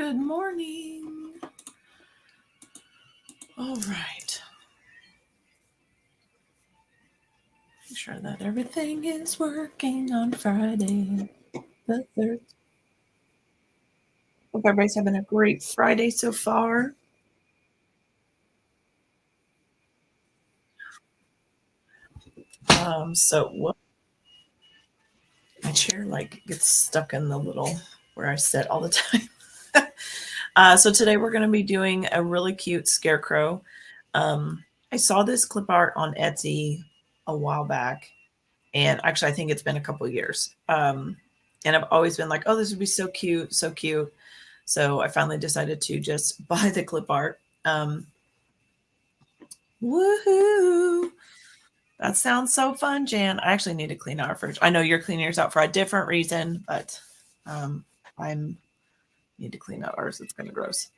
Good morning. All right. Make sure that everything is working on Friday the 3rd. Hope everybody's having a great Friday so far. So my chair gets stuck in the little where I sit all the time. So today we're going to be doing a really cute scarecrow. I saw this clip art on Etsy a while back, and actually I think it's been a couple years. And I've always been like, oh, this would be so cute, so cute. So I finally decided to just buy the clip art. Woohoo! That sounds so fun, Jan. I actually need to clean out our fridge. I know you're cleaning yours out for a different reason, but I need to clean out ours. It's kind of gross.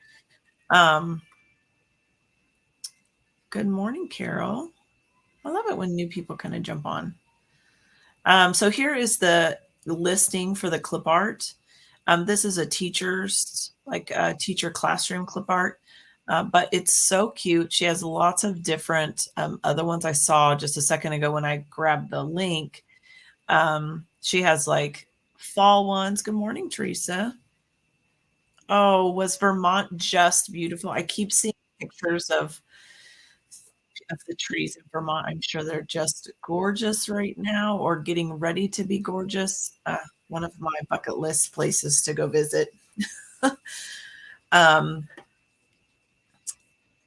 Good morning, Carol. I love it when new people kind of jump on. So here is the listing for the clip art. This is a teacher's, teacher classroom clip art, but it's so cute. She has lots of different other ones I saw just a second ago when I grabbed the link. She has like fall ones. Good morning, Teresa. Oh, was Vermont just beautiful? I keep seeing pictures of the trees in Vermont. I'm sure they're just gorgeous right now or getting ready to be gorgeous. One of my bucket list places to go visit.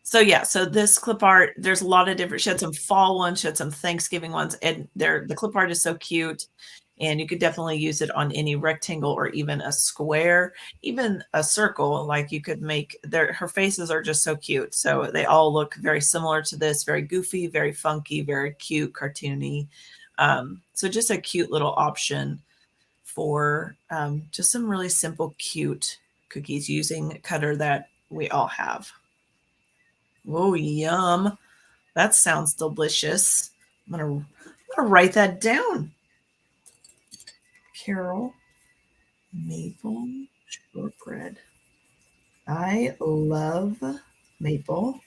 So this clip art, there's a lot of different, she had some fall ones, she had some Thanksgiving ones, and the clip art is so cute. And you could definitely use it on any rectangle or even a square, even a circle. Like you could make her faces are just so cute. So they all look very similar to this, very goofy, very funky, very cute, cartoony. So just a cute little option for just some really simple, cute cookies using cutter that we all have. Oh, yum. That sounds delicious. I'm gonna write that down. Carol, maple shortbread. I love maple.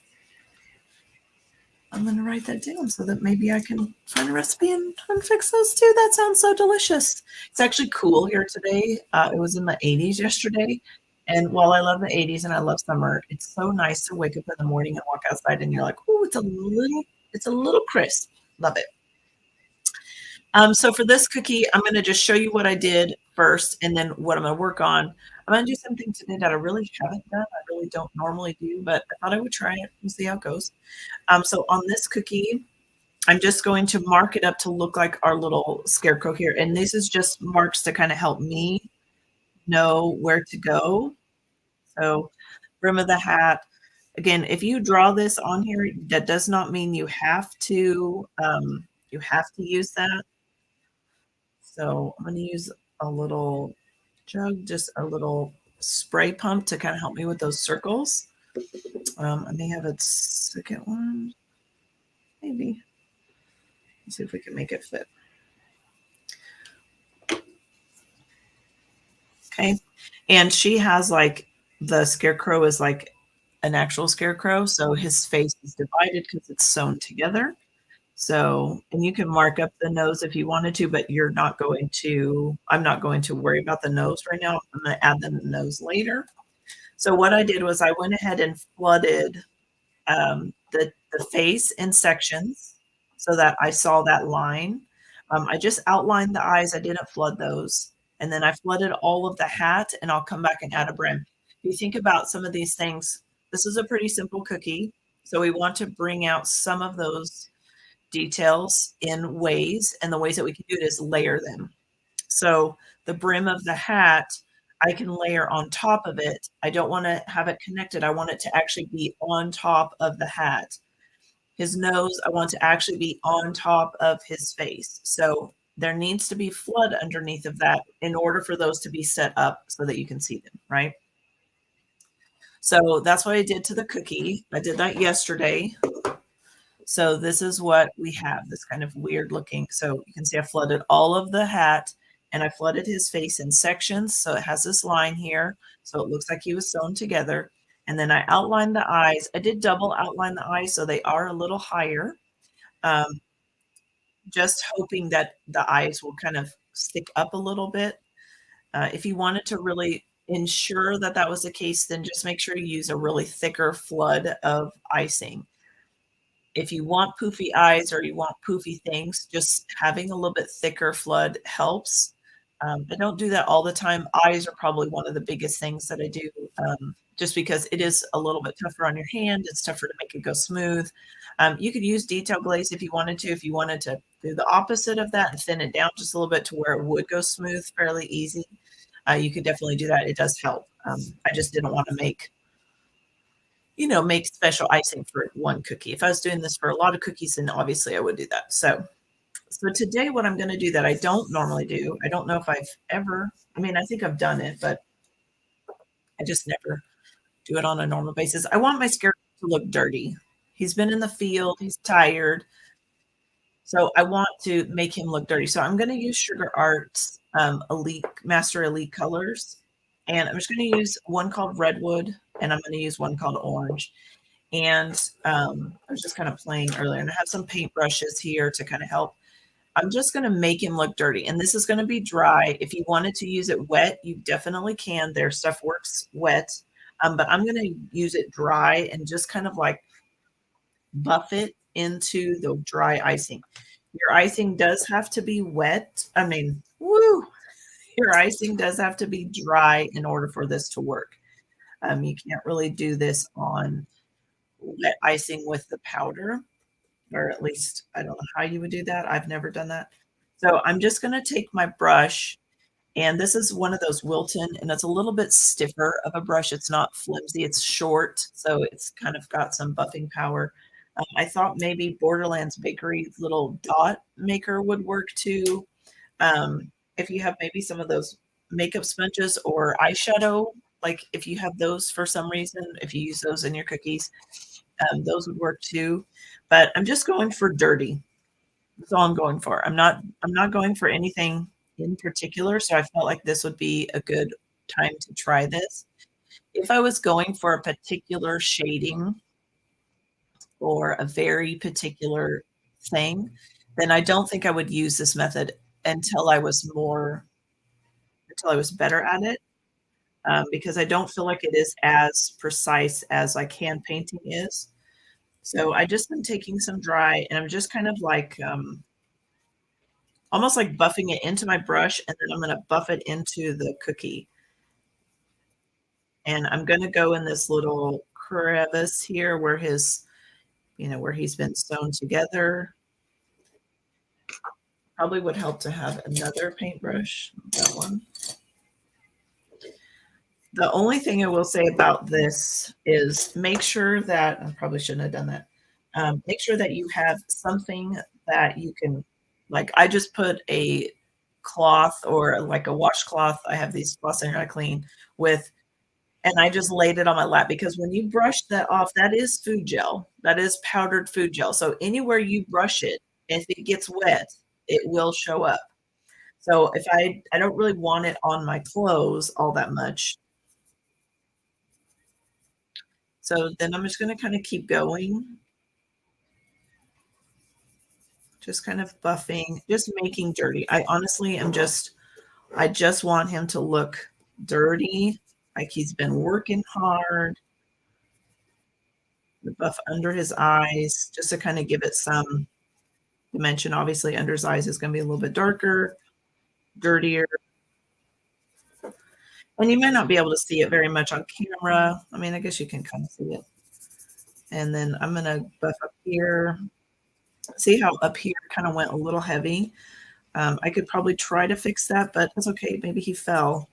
I'm gonna write that down so that maybe I can find a recipe and fix those too. That sounds so delicious. It's actually cool here today. It was in the 80s yesterday. And while I love the 80s and I love summer, it's so nice to wake up in the morning and walk outside and you're like, oh, it's a little crisp. Love it. So for this cookie, I'm going to just show you what I did first and then what I'm going to work on. I'm going to do something today that I really haven't done. I really don't normally do, but I thought I would try it and see how it goes. So on this cookie, I'm just going to mark it up to look like our little scarecrow here. And this is just marks to kind of help me know where to go. So brim of the hat. Again, if you draw this on here, that does not mean you have to use that. So I'm going to use a little jug, just a little spray pump to kind of help me with those circles. I may have a second one, maybe. Let's see if we can make it fit. Okay. And she has the scarecrow is like an actual scarecrow. So his face is divided because it's sewn together. So, and you can mark up the nose if you wanted to, but I'm not going to worry about the nose right now. I'm going to add the nose later. So what I did was I went ahead and flooded the face in sections so that I saw that line. I just outlined the eyes. I didn't flood those. And then I flooded all of the hat, and I'll come back and add a brim. If you think about some of these things, this is a pretty simple cookie. So we want to bring out some of those details in ways, and the ways that we can do it is layer them. So the brim of the hat, I can layer on top of it. I don't want to have it connected. I want it to actually be on top of the hat. His nose, I want to actually be on top of his face. So there needs to be flood underneath of that in order for those to be set up so that you can see them, right? So that's what I did to the cookie. I did that yesterday. So this is what we have, this kind of weird looking. So you can see I flooded all of the hat and I flooded his face in sections, so it has this line here, so it looks like he was sewn together, and then I outlined the eyes. I did double outline the eyes, so they are a little higher, um, just hoping that the eyes will kind of stick up a little bit. If you wanted to really ensure that that was the case, then just make sure you use a really thicker flood of icing. If you want poofy eyes or you want poofy things, just having a little bit thicker flood helps. I don't do that all the time. Eyes are probably one of the biggest things that I do, just because it is a little bit tougher on your hand. It's tougher to make it go smooth. You could use detail glaze if you wanted to. If you wanted to do the opposite of that and thin it down just a little bit to where it would go smooth fairly easy, you could definitely do that. It does help. I just didn't want to make special icing for one cookie. If I was doing this for a lot of cookies, then obviously I would do that. So today what I'm going to do that I don't normally do, I don't know if I've ever, I mean, I think I've done it, but I just never do it on a normal basis. I want my Scarecrow to look dirty. He's been in the field, he's tired. So I want to make him look dirty. So I'm going to use Sugar Arts Elite Master Elite colors. And I'm just going to use one called Redwood, and I'm going to use one called Orange. And I was just kind of playing earlier, and I have some paintbrushes here to kind of help. I'm just going to make him look dirty, and this is going to be dry. If you wanted to use it wet, you definitely can. Their stuff works wet, but I'm going to use it dry and just kind of like buff it into the dry icing. Your icing does have to be wet. I mean, woo, your icing does have to be dry in order for this to work. You can't really do this on wet icing with the powder, or at least I don't know how you would do that. I've never done that. So I'm just going to take my brush, and this is one of those Wilton, and it's a little bit stiffer of a brush. It's not flimsy, it's short, so it's kind of got some buffing power. I thought maybe Borderlands Bakery's little dot maker would work too. If you have maybe some of those makeup sponges or eyeshadow, like if you have those for some reason, if you use those in your cookies, those would work too. But I'm just going for dirty. That's all I'm going for. I'm not going for anything in particular. So I felt like this would be a good time to try this. If I was going for a particular shading or a very particular thing, then I don't think I would use this method until I was better at it. Because I don't feel like it is as precise as like hand painting is. So I just been taking some dry, and I'm just kind of like almost like buffing it into my brush, and then I'm going to buff it into the cookie. And I'm going to go in this little crevice here where where he's been sewn together. Probably would help to have another paintbrush, that one. The only thing I will say about this is make sure that I probably shouldn't have done that. Make sure that you have something that you can, like, I just put a cloth or like a washcloth. I have these cloths in here I clean with, and I just laid it on my lap because when you brush that off, that is food gel. That is powdered food gel. So anywhere you brush it, if it gets wet, it will show up. So if I don't really want it on my clothes all that much. So then I'm just going to kind of keep going, just kind of buffing, just making dirty. I honestly I just want him to look dirty, like he's been working hard. The buff under his eyes, just to kind of give it some dimension. Obviously, under his eyes is going to be a little bit darker, dirtier. And you may not be able to see it very much on camera. I mean, I guess you can kind of see it. And then I'm going to buff up here. See how up here kind of went a little heavy? I could probably try to fix that, but that's okay. Maybe he fell.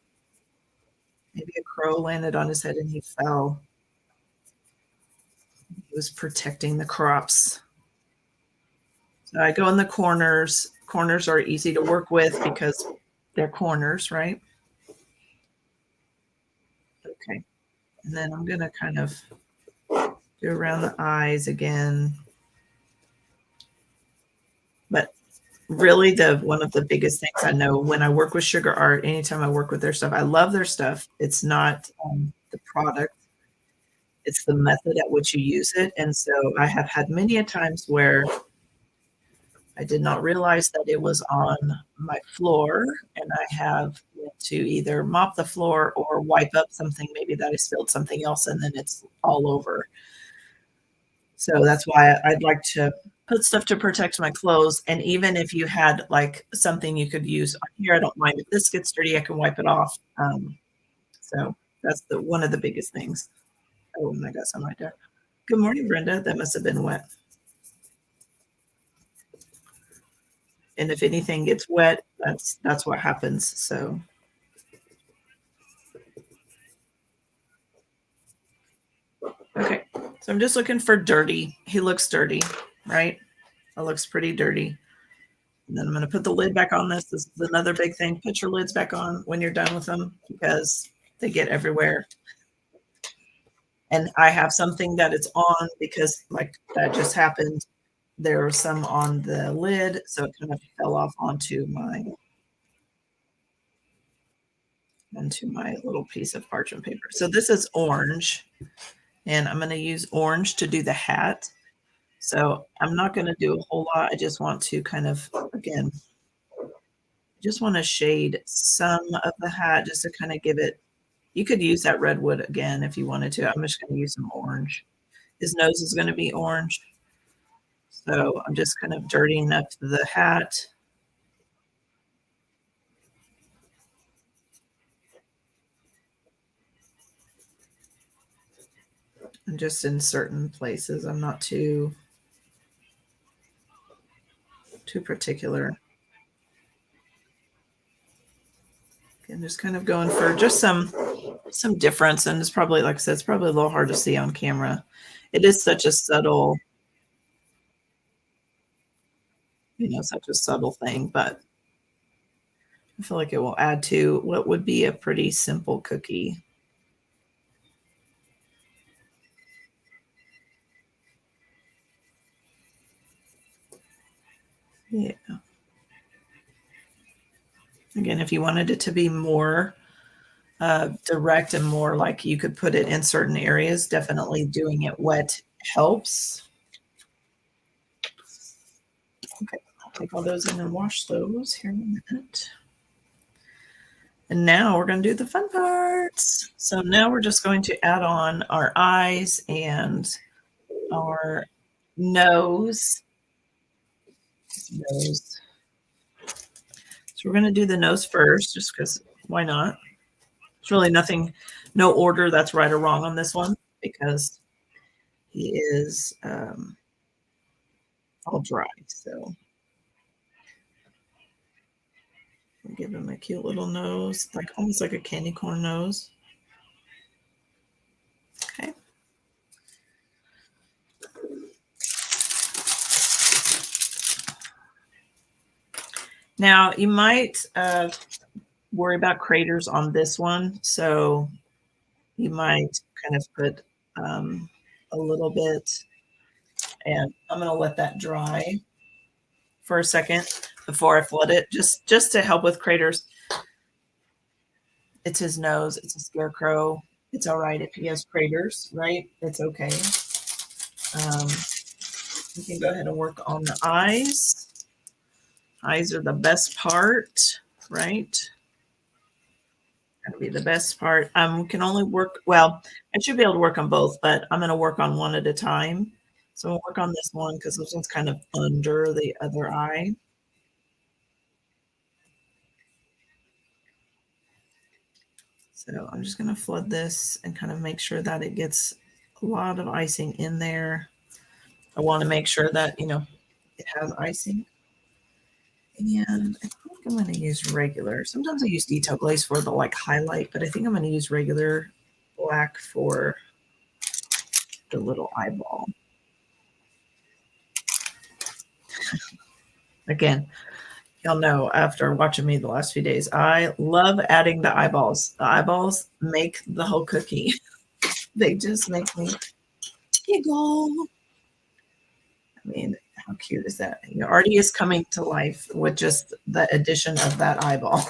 Maybe a crow landed on his head and he fell. He was protecting the crops. So I go in the corners. Corners are easy to work with because they're corners, right? Okay. And then I'm going to kind of go around the eyes again. But really the one of the biggest things I know when I work with Sugar Art, anytime I work with their stuff, I love their stuff. It's not the product, it's the method at which you use it. And so I have had many a times where I did not realize that it was on my floor, and I have went to either mop the floor or wipe up something maybe that I spilled something else, and then it's all over. So that's why I'd like to put stuff to protect my clothes. And even if you had like something you could use on here, I don't mind if this gets dirty, I can wipe it off. So that's the one of the biggest things. Oh, and I got some right there. Good morning, Brenda. That must have been wet. And if anything gets wet, that's what happens. So okay. So I'm just looking for dirty. He looks dirty, right? It looks pretty dirty. And then I'm going to put the lid back on this. This is another big thing. Put your lids back on when you're done with them because they get everywhere. And I have something that it's on because like that just happened. There was some on the lid, so it kind of fell off onto my little piece of parchment paper. So this is orange, and I'm going to use orange to do the hat. So I'm not going to do a whole lot. I just want to kind of, again, just want to shade some of the hat just to kind of give it. You could use that redwood again if you wanted to. I'm just going to use some orange. His nose is going to be orange. So I'm just kind of dirtying up the hat. And just in certain places, I'm not too particular. And just kind of going for just some difference. And it's probably, like I said, it's probably a little hard to see on camera. It is such a subtle, such a subtle thing, but I feel like it will add to what would be a pretty simple cookie. Yeah. Again, if you wanted it to be more direct and more like you could put it in certain areas, definitely doing it wet helps. Okay, I'll take all those in and wash those here in a minute. And now we're going to do the fun parts. So now we're just going to add on our eyes and our nose. Nose. So we're going to do the nose first, just because why not? It's really nothing, no order that's right or wrong on this one because he is all dry. So we'll give him a cute little nose, like almost like a candy corn nose. Okay. Now you might worry about craters on this one, so you might kind of put a little bit, and I'm going to let that dry for a second before I flood it, just to help with craters. It's his nose. It's a scarecrow. It's all right if he has craters, right? It's okay. We can go ahead and work on the eyes. Eyes are the best part, right? Gonna be the best part. We can only work, well, I should be able to work on both, but I'm going to work on one at a time. So I'll work on this one because this one's kind of under the other eye. So I'm just going to flood this and kind of make sure that it gets a lot of icing in there. I want to make sure that, it has icing. And I think I'm going to use regular. Sometimes I use detail glaze for the like highlight, but I think I'm going to use regular black for the little eyeball. Again, y'all know after watching me the last few days, I love adding the eyeballs. The eyeballs make the whole cookie. They just make me giggle. I mean, How cute is that? He already is coming to life with just the addition of that eyeball.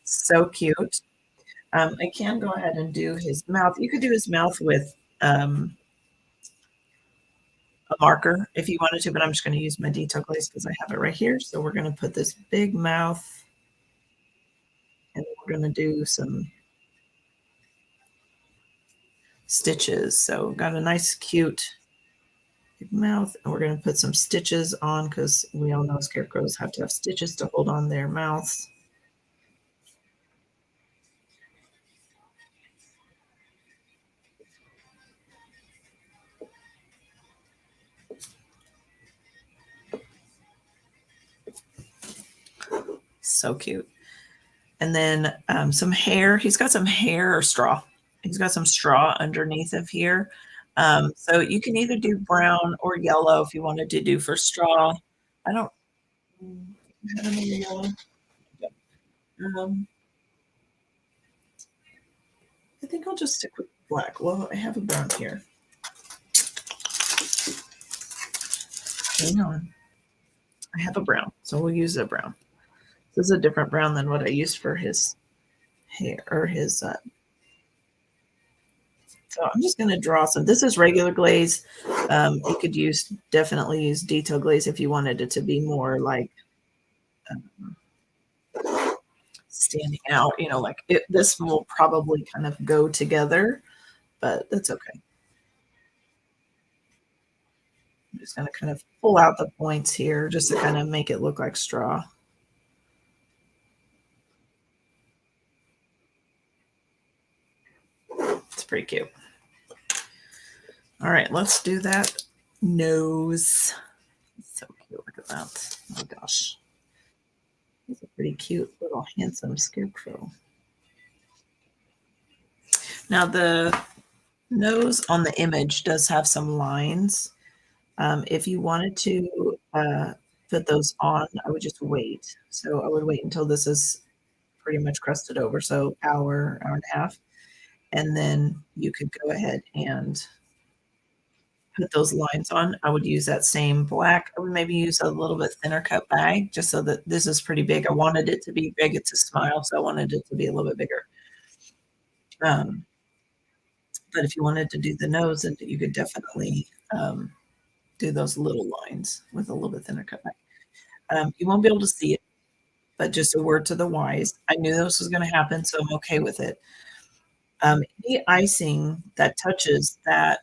So cute. I can go ahead and do his mouth. You could do his mouth with a marker if you wanted to, but I'm just going to use my detail glaze because I have it right here. So we're going to put this big mouth and we're going to do some stitches. So got a nice cute big mouth and we're going to put some stitches on because we all know scarecrows have to have stitches to hold on their mouths. So cute. And then some hair. He's got some hair or straw. He's got some straw underneath of here. So you can either do brown or yellow if you wanted to do for straw. I don't have any yellow. Um, I think I'll just stick with black. Well, I have a brown here. Hang on. I have a brown, so we'll use a brown. This is a different brown than what I used for his hair or his. So I'm just going to draw some. This is regular glaze. You could definitely use detail glaze if you wanted it to be more like um, standing out. Like this will probably kind of go together, but that's okay. I'm just going to kind of pull out the points here just to kind of make it look like straw. It's pretty cute. All right, let's do that nose. So cute. Look at that. Oh my gosh. He's a pretty cute little handsome scarecrow. Now the nose on the image does have some lines. If you wanted to put those on, I would just wait. So I would wait until this is pretty much crusted over. So hour and a half. And then you could go ahead and put those lines on. I would use that same black. I would maybe use a little bit thinner cut bag just so that this is pretty big. I wanted it to be big. It's a smile, so I wanted it to be a little bit bigger. But if you wanted to do the nose, and you could definitely do those little lines with a little bit thinner cut bag. You won't be able to see it, but just a word to the wise. I knew this was going to happen, so I'm okay with it. Any icing that touches that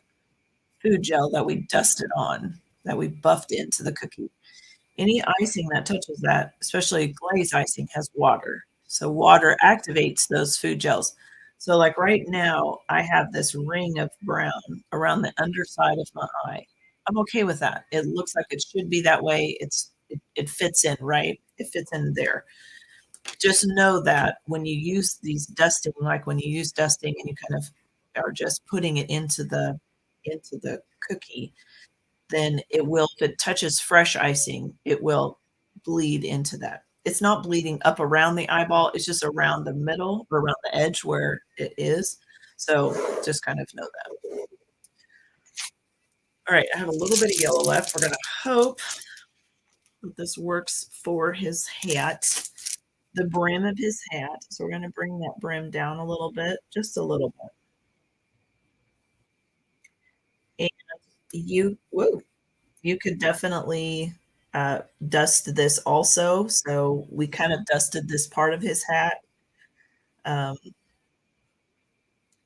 food gel that we dusted on, that we buffed into the cookie, any icing that touches that, especially glaze icing, has water. So water activates those food gels. So like right now, I have this ring of brown around the underside of my eye. I'm okay with that. It looks like it should be that way. It fits in, right? It fits in there. Just know that when you use these dusting, like when you use dusting and you kind of are just putting it into the cookie, then it will, if it touches fresh icing, it will bleed into that. It's not bleeding up around the eyeball, it's just around the middle or around the edge where it is. So just kind of know that. All right, I have a little bit of yellow left. We're going to hope that this works for his hat, the brim of his hat. So we're going to bring that brim down a little bit, just a little bit. And you could definitely dust this also. So we kind of dusted this part of his hat. Um,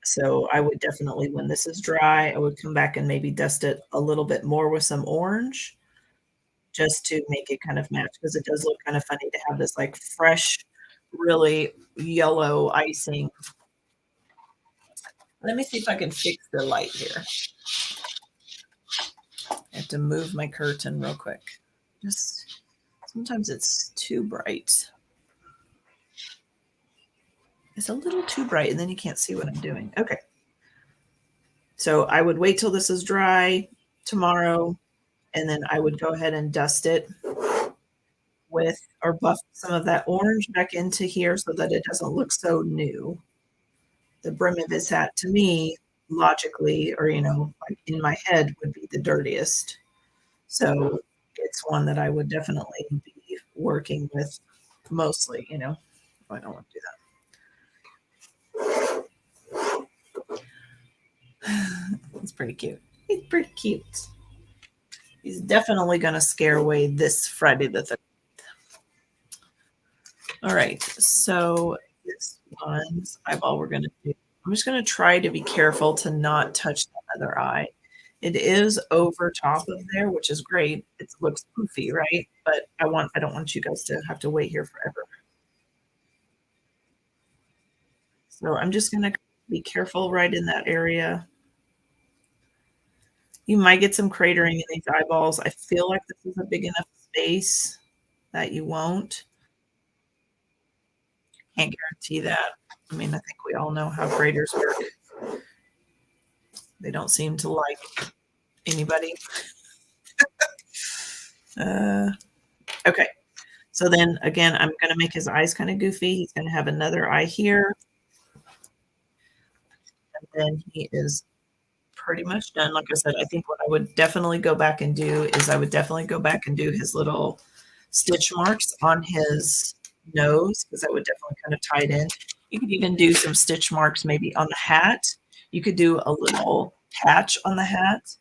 so I would definitely, when this is dry, I would come back and maybe dust it a little bit more with some orange just to make it kind of match because it does look kind of funny to have this like fresh, really yellow icing. Let me see if I can fix the light here. I have to move my curtain real quick. Just sometimes it's too bright. It's a little too bright and then you can't see what I'm doing. Okay. So I would wait till this is dry tomorrow and then I would go ahead and dust it with or buff some of that orange back into here so that it doesn't look so new. The brim of his hat to me, logically, or like in my head, would be the dirtiest. So it's one that I would definitely be working with mostly, I don't want to do that. It's pretty cute. He's pretty cute. He's definitely going to scare away this Friday the 3rd. All right. So this one's eyeball we're going to do. I'm just going to try to be careful to not touch the other eye. It is over top of there, which is great. It looks poofy, right? But I don't want you guys to have to wait here forever. So I'm just going to be careful right in that area. You might get some cratering in these eyeballs. I feel like this is a big enough space that you won't. Can't guarantee that. I mean, I think we all know how graders work. They don't seem to like anybody. Okay. So then again, I'm going to make his eyes kind of goofy. He's going to have another eye here. And then he is pretty much done. Like I said, I think what I would definitely go back and do is I would definitely go back and do his little stitch marks on his nose because I would definitely kind of tie it in. You could even do some stitch marks maybe on the hat. You could do a little patch on the hat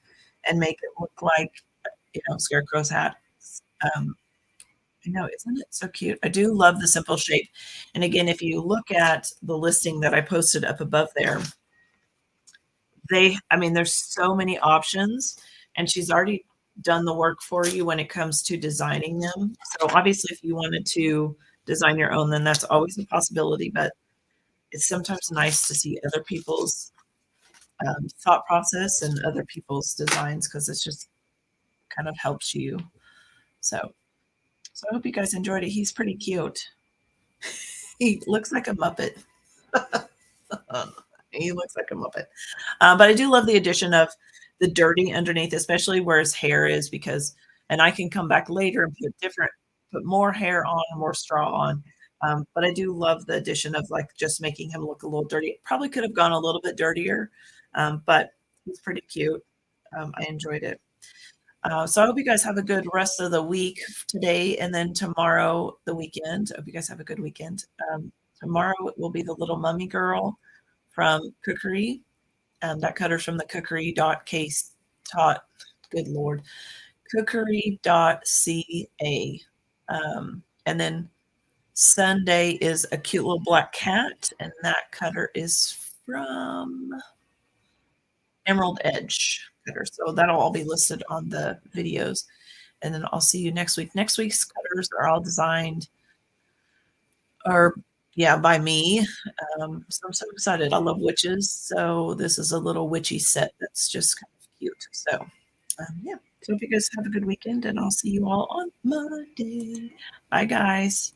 and make it look like, Scarecrow's hat. Um, I know, isn't it so cute? I do love the simple shape. And again, if you look at the listing that I posted up above there, there's so many options, and she's already done the work for you when it comes to designing them. So obviously, if you wanted to design your own, then that's always a possibility. But it's sometimes nice to see other people's thought process and other people's designs because it's just kind of helps you. So I hope you guys enjoyed it. He's pretty cute. He looks like a Muppet. He looks like a Muppet. But I do love the addition of the dirty underneath, especially where his hair is, and I can come back later and put more hair on, more straw on. But I do love the addition of like just making him look a little dirty. Probably could have gone a little bit dirtier, but he's pretty cute. I enjoyed it. So I hope you guys have a good rest of the week today and then tomorrow, the weekend. I hope you guys have a good weekend. Tomorrow will be the little mummy girl from Cookery. That cutter's from the cookery.case taught. Good Lord. Cookery.ca. And then Sunday is a cute little black cat, and that cutter is from Emerald Edge cutter. So that'll all be listed on the videos. And then I'll see you next week. Next week's cutters are all designed by me. So I'm so excited. I love witches. So this is a little witchy set that's just kind of cute. So yeah. So hope you guys have a good weekend and I'll see you all on Monday. Bye guys.